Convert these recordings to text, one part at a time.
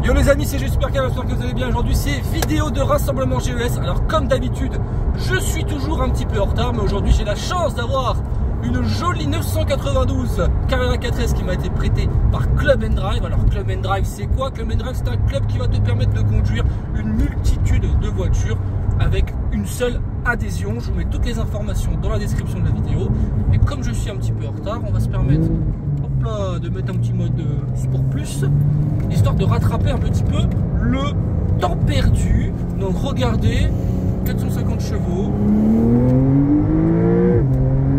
Yo les amis, c'est j'espère que vous allez bien. Aujourd'hui c'est vidéo de rassemblement GES. Alors comme d'habitude, je suis toujours un petit peu en retard, mais aujourd'hui j'ai la chance d'avoir une jolie 992 Carrera 4S qui m'a été prêtée par Club & Drive. Alors Club & Drive c'est quoi? Club & Drive c'est un club qui va te permettre de conduire une multitude de voitures avec une seule adhésion. Je vous mets toutes les informations dans la description de la vidéo. Et comme je suis un petit peu en retard, on va se permettre de mettre un petit mode Sport Plus, histoire de rattraper un petit peu le temps perdu. Donc regardez, 450 chevaux.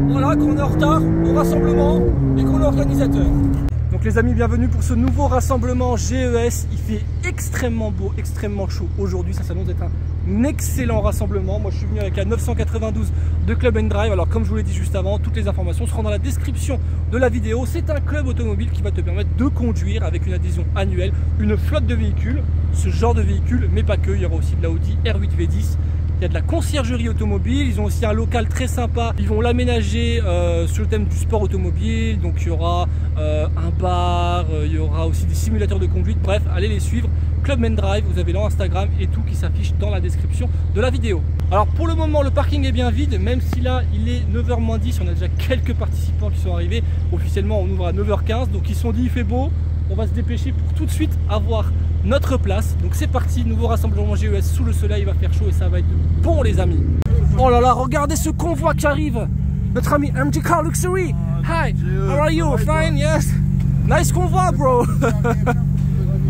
Voilà, qu'on est en retard au rassemblement et qu'on est organisateur. Donc les amis, bienvenue pour ce nouveau rassemblement GES. Il fait extrêmement beau, extrêmement chaud aujourd'hui. Ça s'annonce d'être un excellent rassemblement. Moi je suis venu avec la 992 de Club & Drive. Alors comme je vous l'ai dit juste avant, toutes les informations seront dans la description de la vidéo. C'est un club automobile qui va te permettre de conduire avec une adhésion annuelle, une flotte de véhicules, ce genre de véhicules, mais pas que. Il y aura aussi de l'Audi R8 V10. Il y a de la conciergerie automobile, ils ont aussi un local très sympa. Ils vont l'aménager sur le thème du sport automobile. Donc il y aura un bar, il y aura aussi des simulateurs de conduite. Bref, allez les suivre. Club & Drive, vous avez leur Instagram et tout qui s'affiche dans la description de la vidéo. Alors pour le moment, le parking est bien vide, même si là il est 9h moins 10. On a déjà quelques participants qui sont arrivés. Officiellement, on ouvre à 9h15. Donc ils se sont dit il fait beau, on va se dépêcher pour tout de suite avoir notre place. Donc c'est parti, nouveau rassemblement GES sous le soleil, il va faire chaud et ça va être bon les amis. Oh là là, regardez ce convoi qui arrive. Notre ami MG Car Luxury. Hi, how are you? Fine, yes. Nice convoi bro.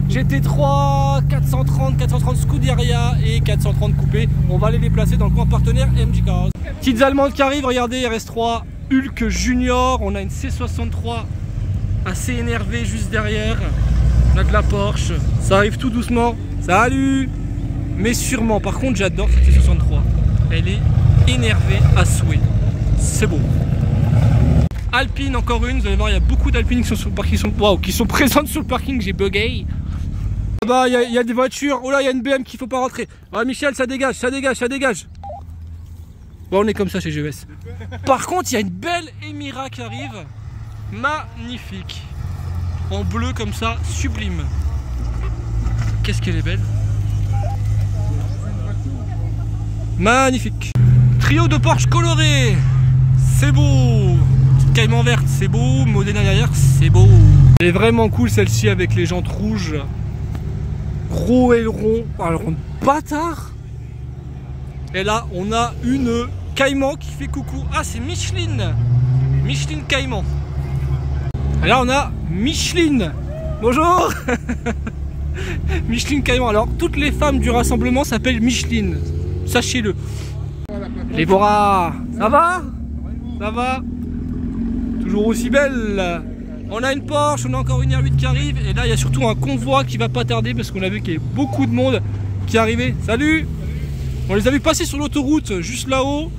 GT3, 430 Scuderia et 430 coupé. On va les déplacer dans le coin partenaire MG Cars. Petites allemandes qui arrivent, regardez, RS3 Hulk Junior. On a une C63 assez énervée juste derrière. On a de la Porsche, ça arrive tout doucement. Salut! Mais sûrement, par contre j'adore cette C63. Elle est énervée à souhait. C'est beau. Alpine, encore une, vous allez voir, il y a beaucoup d'Alpines qui sont sur le parking, qui sont présentes sur le parking, j'ai bugué. Bah il y a des voitures, oh là il y a une BM qu'il faut pas rentrer. Ah Michel, ça dégage, ça dégage, ça dégage. Bon on est comme ça chez GES. Par contre il y a une belle Emira qui arrive. Magnifique. En bleu comme ça, sublime. Qu'est-ce qu'elle est belle. Magnifique. Trio de Porsche coloré. C'est beau. Petite Cayman verte, c'est beau. Modena derrière, c'est beau. Elle est vraiment cool celle-ci avec les jantes rouges. Gros aileron. Aileron de bâtard. Et là, on a une Cayman qui fait coucou. Ah, c'est Michelin. Michelin Cayman. Et là, on a Micheline. Bonjour. Micheline Cayman. Alors, toutes les femmes du rassemblement s'appellent Micheline. Sachez-le. Les Bora, ça va? Ça va? Toujours aussi belle. On a une Porsche, on a encore une R8 qui arrive. Et là, il y a surtout un convoi qui va pas tarder parce qu'on a vu qu'il y avait beaucoup de monde qui arrivait. Salut. On les a vu passer sur l'autoroute, juste là-haut.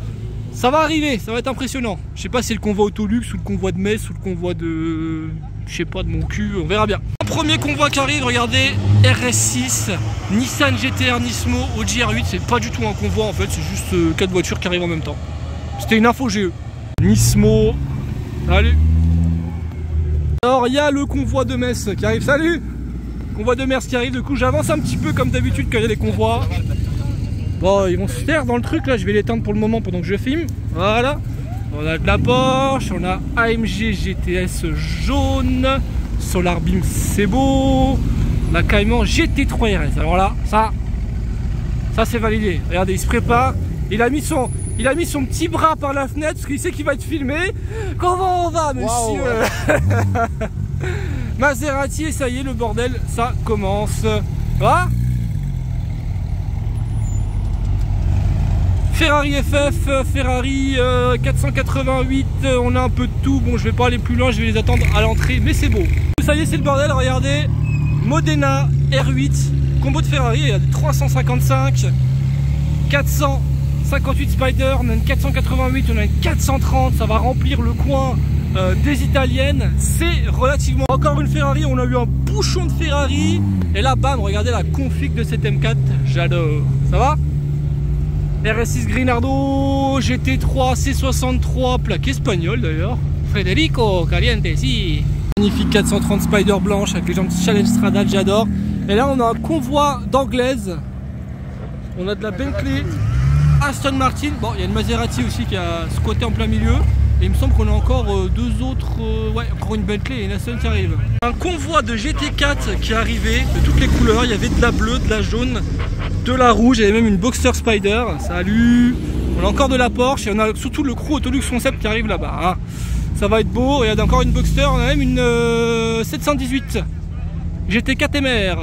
Ça va arriver, ça va être impressionnant. Je sais pas si c'est le convoi Autolux ou le convoi de Metz ou le convoi de... je sais pas, de mon cul, on verra bien. Premier convoi qui arrive, regardez, RS6, Nissan GT-R Nismo, Audi R8, c'est pas du tout un convoi en fait, c'est juste 4 voitures qui arrivent en même temps. C'était une info GE. Nismo, salut. Alors il y a le convoi de Metz qui arrive, salut. Convoi de Metz qui arrive, du coup j'avance un petit peu comme d'habitude quand il y a des convois. Bon, ils vont se taire dans le truc là, je vais l'éteindre pour le moment pendant que je filme. Voilà. On a de la Porsche, on a AMG GTS jaune, Solarbeam c'est beau, on a Cayman GT3 RS. Alors là, ça c'est validé. Regardez, il se prépare, il a mis son petit bras par la fenêtre parce qu'il sait qu'il va être filmé. Comment on va, monsieur? Wow. Maserati, et ça y est, le bordel, ça commence. Voilà. Ferrari FF, Ferrari 488, on a un peu de tout. Bon, je vais pas aller plus loin, je vais les attendre à l'entrée, mais c'est beau. Ça y est, c'est le bordel, regardez. Modena R8, combo de Ferrari, il y a des 355, 458 Spider, on a une 488, on a une 430, ça va remplir le coin des italiennes. C'est relativement... Encore une Ferrari, on a eu un bouchon de Ferrari. Et là, bam, regardez la config de cette M4, j'adore. Ça va? RS6 Grinardo, GT3, C63, plaque espagnole d'ailleurs. Federico, caliente, si. Magnifique 430 Spider blanche avec les jantes Challenge Stradale, j'adore. Et là, on a un convoi d'anglaises. On a de la Bentley, Aston Martin. Bon, il y a une Maserati aussi qui a squatté en plein milieu. Et il me semble qu'on a encore deux autres, ouais, encore une Bentley et une Aston qui arrive. Un convoi de GT4 qui est arrivé, de toutes les couleurs. Il y avait de la bleue, de la jaune, de la rouge. Il y avait même une Boxster Spider. Salut! On a encore de la Porsche et on a surtout le crew Autolux Concept qui arrive là-bas. Hein. Ça va être beau. Il y a encore une Boxster. On a même une 718 GT4 MR.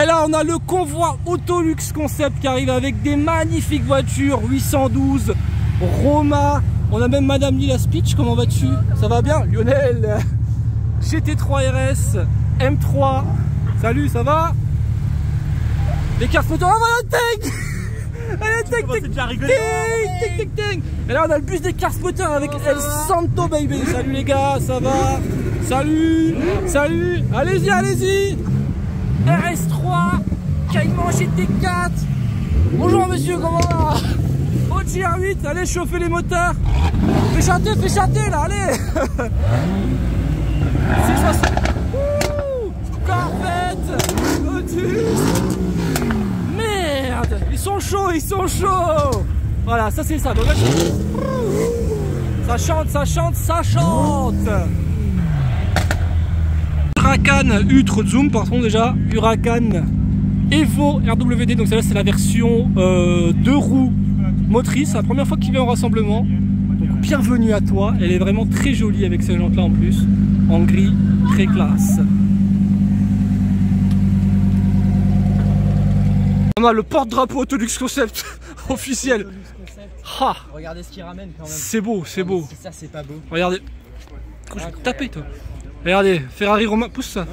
Et là, on a le convoi Autolux Concept qui arrive avec des magnifiques voitures 812, Roma. On a même Madame Lila Speech, comment vas-tu? Ça va bien? Lionel, GT3 RS, M3, salut, ça va? Des cartes photo, oh voilà, tank. Allez, tank. Et là, on a le bus des Car Spotter avec El Santo Baby. Salut les gars, ça va? Salut, salut, allez-y. RS3, Cayman GT4. Bonjour monsieur, comment va? OTR8, allez chauffer les moteurs. Fais chanter là, allez. Corvette, Lotus. Merde, ils sont chauds. Voilà, ça c'est ça. Donc là, ça chante. Huracan Ultra Zoom, partons déjà. Huracan Evo RWD, donc celle-là c'est la version 2 roues motrice, c'est la première fois qu'il vient au rassemblement. Donc bienvenue à toi, elle est vraiment très jolie avec ces jantes là en plus, en gris, très classe. On a le porte-drapeau Autolux Concept officiel. Ah, regardez ce qu'il ramène quand même. C'est beau. Si ça c'est pas beau. Regardez. Je vais taper toi. Regardez, Ferrari Roma, pousse ça.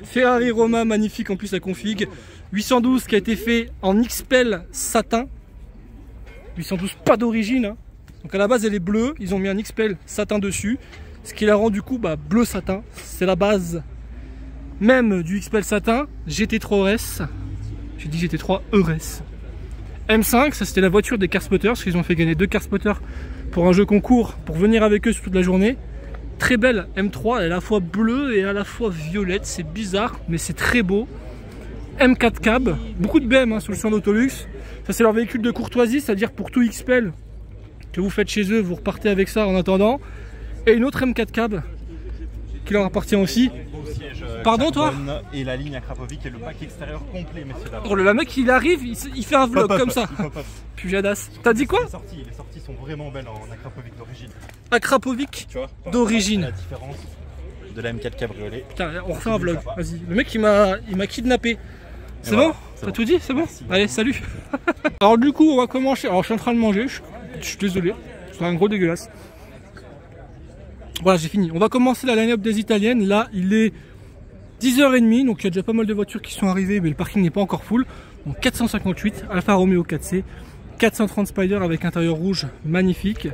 Ferrari Roma, magnifique en plus la config. 812 qui a été fait en XPEL satin. 812 pas d'origine. Hein. Donc à la base elle est bleue, ils ont mis un XPEL satin dessus. Ce qui la rend du coup bleu satin. C'est la base même du XPEL satin. GT3 RS. J'ai dit GT3 ERS. M5, ça c'était la voiture des Car Spotters. Parce qu'ils ont fait gagner 2 Car Spotters pour un jeu concours pour venir avec eux sur toute la journée. Très belle M3, elle est à la fois bleue et à la fois violette, c'est bizarre mais c'est très beau. M4 cab, beaucoup de BM, hein, solution d'Autolux. Ça c'est leur véhicule de courtoisie, c'est-à-dire pour tout XPEL que vous faites chez eux, vous repartez avec ça en attendant. Et une autre M4 cab qui leur appartient aussi. Pardon toi? Et la ligne à Krapovic et le pack extérieur complet, messieurs dames. Oh, le mec il arrive, il fait un vlog comme ça. Pujadas. T'as dit quoi? Les sorties sont vraiment belles en Akrapovic d'origine. Akrapovic d'origine. La différence de la M4 Cabriolet. Putain, on refait un vlog, vas-y. Le mec il m'a kidnappé. C'est bon? T'as tout dit? C'est bon? Allez, salut. Alors du coup on va commencer. Alors je suis en train de manger, je suis désolé. C'est un gros dégueulasse. Voilà, j'ai fini. On va commencer la line-up des italiennes. Là il est 10h30, donc il y a déjà pas mal de voitures qui sont arrivées, mais le parking n'est pas encore full. Donc 458, Alfa Romeo 4C, 430 Spider avec intérieur rouge magnifique,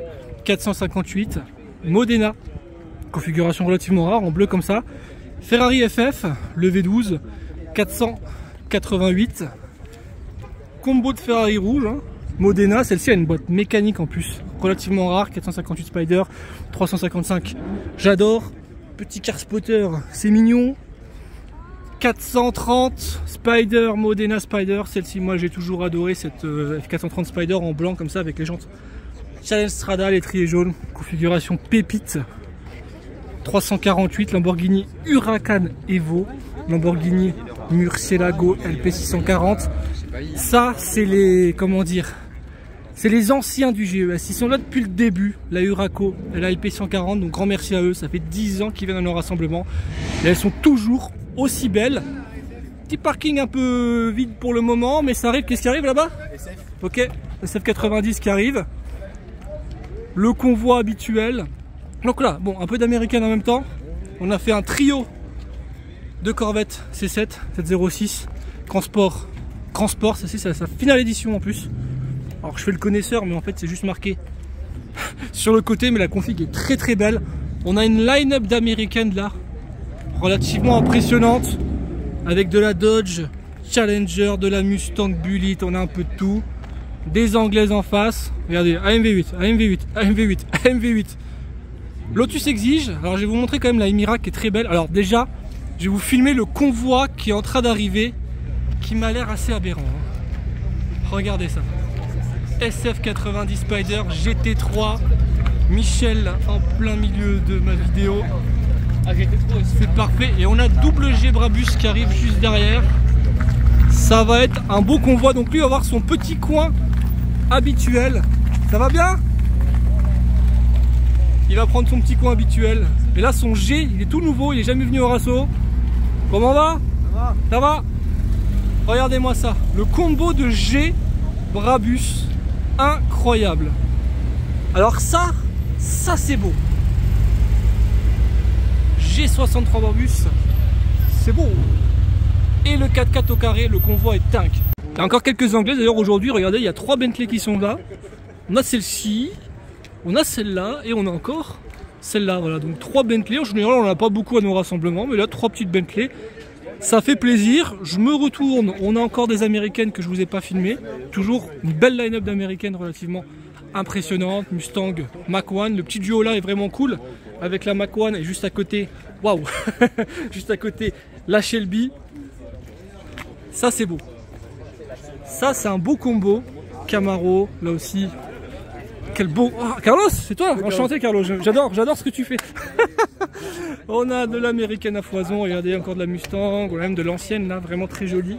458, Modena, configuration relativement rare, en bleu comme ça, Ferrari FF, le V12, 488, combo de Ferrari rouge, hein. Modena, celle-ci a une boîte mécanique en plus, relativement rare, 458 Spider, 355, j'adore, petit car spotter, c'est mignon. 430 Spider, Modena Spider, celle-ci moi j'ai toujours adoré cette F430 Spider en blanc comme ça avec les jantes Challenge Strada, l'étrier jaune, configuration pépite. 348 Lamborghini Huracan Evo, Lamborghini Murcielago LP640. Ça c'est les, comment dire, c'est les anciens du GES, ils sont là depuis le début. La Huraco et la LP140, donc grand merci à eux, ça fait 10 ans qu'ils viennent à nos rassemblements et elles sont toujours aussi belle. Petit parking un peu vide pour le moment, mais ça arrive. Qu'est-ce qui arrive là-bas? SF. Ok, SF90 qui arrive. Le convoi habituel. Donc là, bon, un peu d'américaine en même temps. On a fait un trio de Corvette C7, 706, Grand Sport, ça c'est sa finale édition en plus. Alors je fais le connaisseur, mais en fait c'est juste marqué sur le côté, mais la config est très très belle. On a une line-up d'américaines là, relativement impressionnante, avec de la Dodge Challenger, de la Mustang Bullitt, on a un peu de tout, des anglaises en face. Regardez, AMV8, Lotus Exige. Alors je vais vous montrer quand même la Emira qui est très belle. Alors déjà Je vais vous filmer le convoi qui est en train d'arriver, qui m'a l'air assez aberrant. Regardez ça. SF90 Spider GT3. Michel en plein milieu de ma vidéo. Ah, GT3 aussi. C'est parfait. Et on a double G Brabus qui arrive juste derrière. Ça va être un beau convoi. Donc lui va avoir son petit coin habituel. Ça va bien? Il va prendre son petit coin habituel. Et là son G, il est tout nouveau. Il est jamais venu au Rasso. Comment va? Ça va. Ça va? Regardez-moi ça. Le combo de G Brabus. Incroyable. Alors ça c'est beau. G63 Brabus, c'est beau. Et le 4x4 au carré, le convoi est dingue. Il y a encore quelques Anglais d'ailleurs aujourd'hui, regardez, il y a 3 Bentley qui sont là. On a celle-ci, on a celle-là et on a encore celle-là. Voilà, donc 3 Bentley. En général, on n'en a pas beaucoup à nos rassemblements, mais là 3 petites Bentley. Ça fait plaisir. Je me retourne, on a encore des américaines que je vous ai pas filmées. Toujours une belle line-up d'américaines relativement impressionnante. Mustang, Mach-1, le petit duo là est vraiment cool. Avec la Mach-1 et juste à côté, waouh, juste à côté la Shelby. Ça c'est beau. Ça c'est un beau combo. Camaro, là aussi. Quel beau. Oh, Carlos, c'est toi? Enchanté Carlos, j'adore ce que tu fais. On a de l'américaine à foison, regardez encore de la Mustang, ou même de l'ancienne là, vraiment très jolie.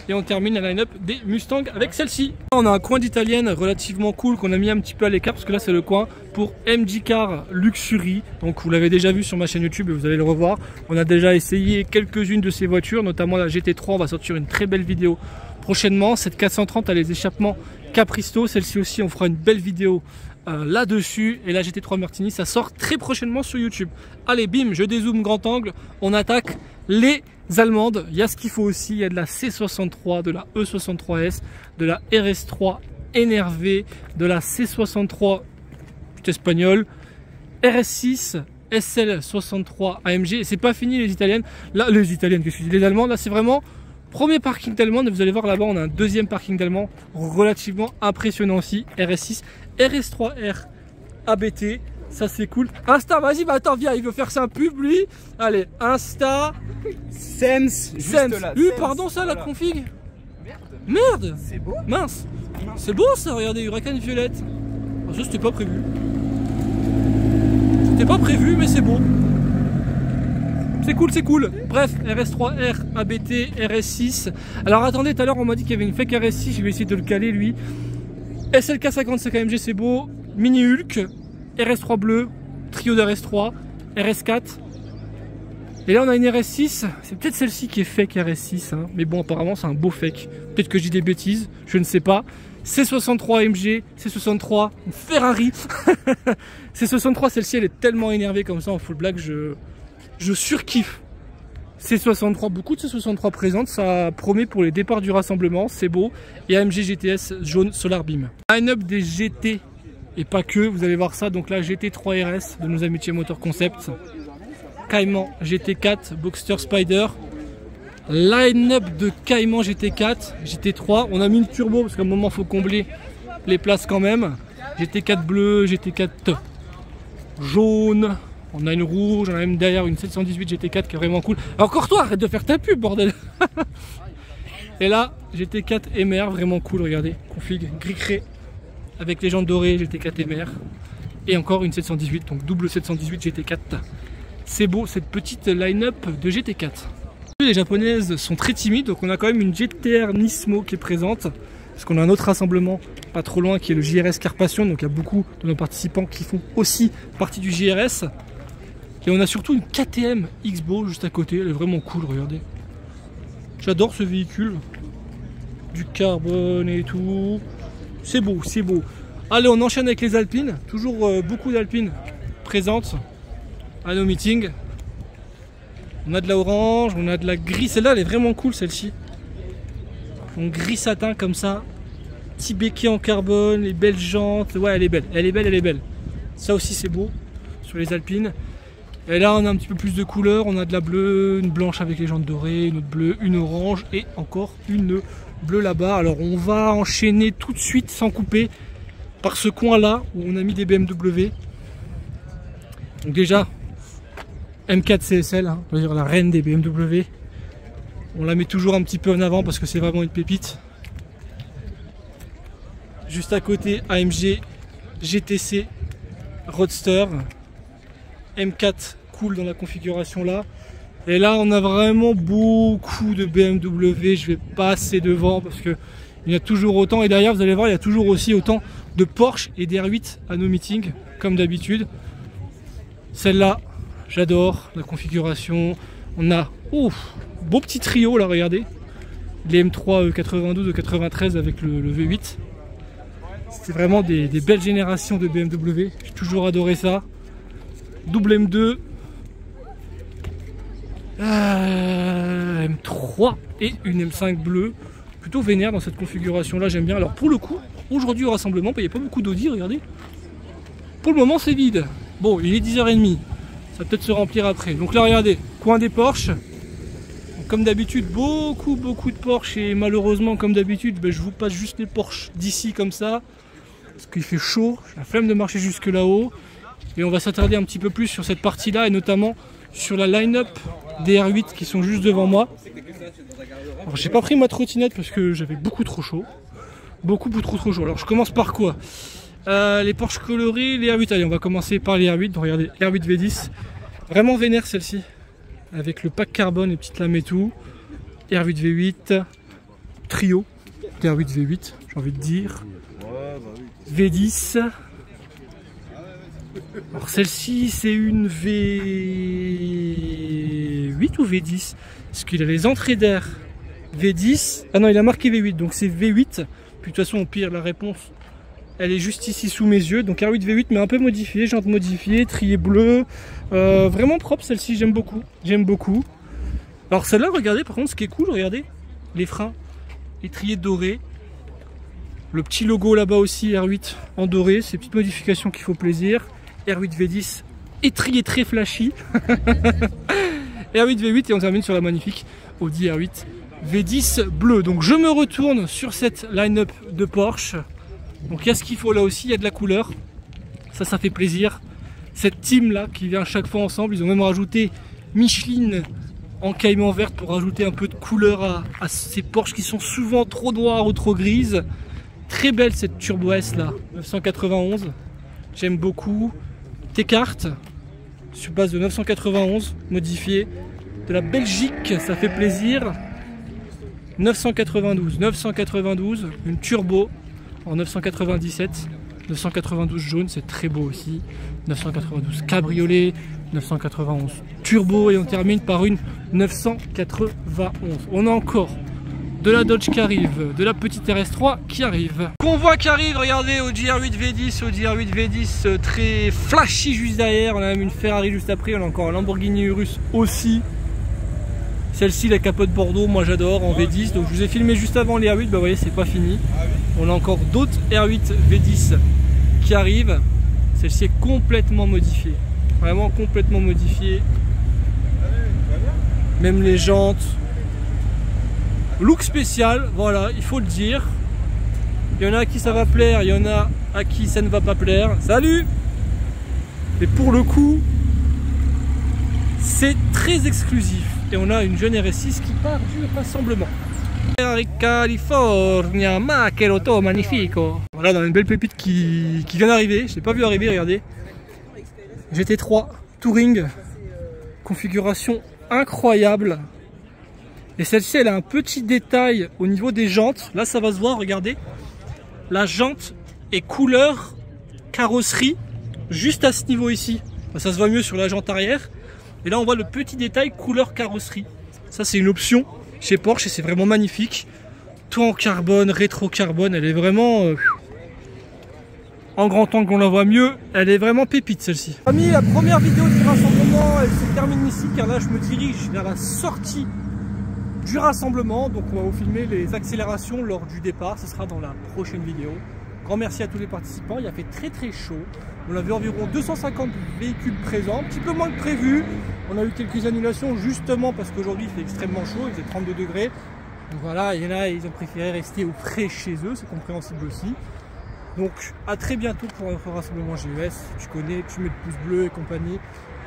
Et on termine la line-up des Mustang avec celle-ci. On a un coin d'italienne relativement cool qu'on a mis un petit peu à l'écart parce que là c'est le coin pour MG Car Luxury. Donc vous l'avez déjà vu sur ma chaîne YouTube et vous allez le revoir. On a déjà essayé quelques-unes de ces voitures, notamment la GT3. On va sortir une très belle vidéo prochainement. Cette 430 a les échappements Capristo. Celle-ci aussi, on fera une belle vidéo là-dessus. Et la GT3 Martini, ça sort très prochainement sur YouTube. Allez, bim, je dézoome grand angle. On attaque les allemandes. Il y a ce qu'il faut aussi. Il y a de la C63, de la E63S, de la RS3 énervée, de la C63 espagnole, RS6, SL63 AMG. Et c'est pas fini les italiennes. Là, les allemandes, là c'est vraiment premier parking d'allemandes. Vous allez voir là-bas, on a un deuxième parking d'allemand relativement impressionnant aussi. RS6, RS3R ABT. Ça c'est cool. Insta, vas-y, bah attends, viens, il veut faire sa pub lui. Allez, Insta. Sense. Sense. Là, Oui, Sense. pardon, ça Voilà. la config. Merde. C'est beau. Mince. C'est beau ça, regardez, Huracan violette. Oh, ça c'était pas prévu. C'était pas prévu, mais c'est beau. C'est cool, c'est cool. Bref, RS3R, ABT, RS6. Alors attendez, tout à l'heure on m'a dit qu'il y avait une fake RS6, je vais essayer de le caler lui. SLK 55 AMG, c'est beau. Mini Hulk, RS3 bleu, trio de RS3, RS4. Et là on a une RS6, c'est peut-être celle-ci qui est fake RS6, hein. Mais bon apparemment c'est un beau fake. Peut-être que je dis des bêtises, je ne sais pas. C63 AMG, C63 Ferrari. C63, celle-ci elle est tellement énervée comme ça en full black, je surkiffe. C63, beaucoup de C63 présentes, ça promet pour les départs du rassemblement, c'est beau. Et AMG GTS jaune Solar Beam. Line-up des GT et pas que, vous allez voir ça. Donc là GT3 RS de nos amitiés Motor Concept, Cayman GT4, Boxster Spider. Line-up de Cayman GT4, GT3. On a mis le turbo parce qu'à un moment il faut combler les places quand même. GT4 bleu, GT4 jaune. On a une rouge, on a même derrière une 718 GT4 qui est vraiment cool. Encore toi, arrête de faire ta pub, bordel. Et là, GT4 MR, vraiment cool, regardez. Config gris cré avec les jantes dorées, GT4 MR. Et encore une 718, donc double 718 GT4. C'est beau, cette petite line-up de GT4. Les japonaises sont très timides, donc on a quand même une GTR Nismo qui est présente. Parce qu'on a un autre rassemblement pas trop loin qui est le JRS Carpation. Donc il y a beaucoup de nos participants qui font aussi partie du JRS. Et on a surtout une KTM X-Bow juste à côté, elle est vraiment cool, regardez. J'adore ce véhicule. Du carbone et tout. C'est beau, c'est beau. Allez, on enchaîne avec les Alpines. Toujours beaucoup d'Alpines présentes à nos meetings. On a de la orange, on a de la gris. Celle-là, elle est vraiment cool, celle-ci. En gris satin comme ça. Petit béquet en carbone, les belles jantes. Ouais, elle est belle, elle est belle, elle est belle. Ça aussi, c'est beau sur les Alpines. Et là on a un petit peu plus de couleurs, on a de la bleue, une blanche avec les jantes dorées, une autre bleue, une orange et encore une bleue là-bas. Alors on va enchaîner tout de suite sans couper par ce coin là où on a mis des BMW. Donc déjà M4 CSL, hein, on va dire la reine des BMW. On la met toujours un petit peu en avant parce que c'est vraiment une pépite. Juste à côté, AMG GTC Roadster. M4 cool dans la configuration là. Et là, on a vraiment beaucoup de BMW. Je vais passer devant parce que il y en a toujours autant. Et derrière, vous allez voir, il y a toujours aussi autant de Porsche et d'R8 à nos meetings, comme d'habitude. Celle-là, j'adore la configuration. On a, beau petit trio là, regardez. Les M3 92 ou 93 avec le V8. C'est vraiment des belles générations de BMW. J'ai toujours adoré ça. Double M2. M3 et une M5 bleue. Plutôt vénère dans cette configuration là, j'aime bien. Alors pour le coup, aujourd'hui au rassemblement, il n'y a pas beaucoup d'Audi, regardez. Pour le moment c'est vide. Bon, il est 10h30. Ça va peut-être se remplir après. Donc là regardez, coin des Porsche. Comme d'habitude, beaucoup de Porsche. Et malheureusement comme d'habitude, je vous passe juste les Porsche d'ici comme ça. Parce qu'il fait chaud, j'ai la flemme de marcher jusque là-haut. Et on va s'attarder un petit peu plus sur cette partie-là. Et notamment sur la line-up des R8 qui sont juste devant moi. Alors j'ai pas pris ma trottinette parce que j'avais beaucoup trop chaud. Beaucoup trop chaud. Alors je commence par quoi? Les Porsche colorés, les R8. Allez, on va commencer par les R8. Donc regardez, R8 V10. Vraiment vénère celle-ci. Avec le pack carbone, les petites lames et tout. R8 V8. Trio. R8 V8, j'ai envie de dire. V10. Alors celle-ci c'est une V8 ou V10? Parce qu'il a les entrées d'air V10. Ah non, il a marqué V8, donc c'est V8. Puis de toute façon au pire la réponse elle est juste ici sous mes yeux. Donc R8 V8 mais un peu modifié, jante modifiée, trier bleu. Vraiment propre celle-ci, j'aime beaucoup. J'aime beaucoup. Alors celle-là, regardez par contre ce qui est cool, regardez. Les freins étriers dorés. Le petit logo là-bas aussi, R8 en doré, ces petites modifications qui font plaisir. R8 V10, étrier très flashy. R8 V8 et on termine sur la magnifique Audi R8 V10 bleu. Donc je me retourne sur cette line-up de Porsche. Donc il y a ce qu'il faut là aussi, il y a de la couleur. Ça fait plaisir. Cette team là qui vient chaque fois ensemble, ils ont même rajouté Michelin en caïman verte pour rajouter un peu de couleur à ces Porsche qui sont souvent trop noires ou trop grises. Très belle cette Turbo S là, 991. J'aime beaucoup. T-carte sur base de 991 modifié. De la Belgique, ça fait plaisir. 992, une turbo en 997. 992 jaune, c'est très beau aussi. 992 cabriolet, 991 turbo et on termine par une 991. On a encore de la Dodge qui arrive, de la petite RS3 qui arrive. Convoi qui arrive, regardez, Audi R8 V10, Audi R8 V10 très flashy juste derrière. On a même une Ferrari juste après, on a encore un Lamborghini Urus aussi. Celle-ci, la capote Bordeaux, moi j'adore en V10. Donc je vous ai filmé juste avant les R8, bah vous voyez, c'est pas fini. On a encore d'autres R8 V10 qui arrivent. Celle-ci est complètement modifiée, vraiment complètement modifiée. Même les jantes. Look spécial, voilà, il faut le dire. Il y en a à qui ça va plaire, il y en a à qui ça ne va pas plaire. Salut! Et pour le coup, c'est très exclusif. Et on a une jeune RS6 qui part du rassemblement. California, ma quel auto magnifico. Voilà, dans une belle pépite qui vient d'arriver. Je ne l'ai pas vu arriver, regardez. GT3 Touring. Configuration incroyable. Et celle-ci, elle a un petit détail au niveau des jantes. Là, ça va se voir, regardez. La jante est couleur carrosserie, juste à ce niveau ici. Ça se voit mieux sur la jante arrière. Et là, on voit le petit détail couleur carrosserie. Ça, c'est une option chez Porsche et c'est vraiment magnifique. Tout en carbone, rétro-carbone. Elle est vraiment... en grand temps qu'on la voit mieux. Elle est vraiment pépite, celle-ci. Amis, la première vidéo du rassemblement, elle se termine ici, car là, je me dirige vers la sortie du rassemblement. Donc on va vous filmer les accélérations lors du départ, ce sera dans la prochaine vidéo. Grand merci à tous les participants, il a fait très chaud. On avait environ 250 véhicules présents, un petit peu moins que prévu. On a eu quelques annulations justement parce qu'aujourd'hui il fait extrêmement chaud, il faisait 32 degrés. Donc voilà, il y en a, ils ont préféré rester au frais chez eux, c'est compréhensible aussi. Donc à très bientôt pour notre rassemblement GES. Tu connais, tu mets le pouce bleu et compagnie.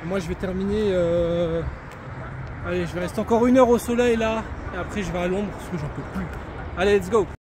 Et moi je vais terminer. Allez, je vais rester encore 1 heure au soleil là. Et après je vais à l'ombre parce que j'en peux plus. Allez, let's go!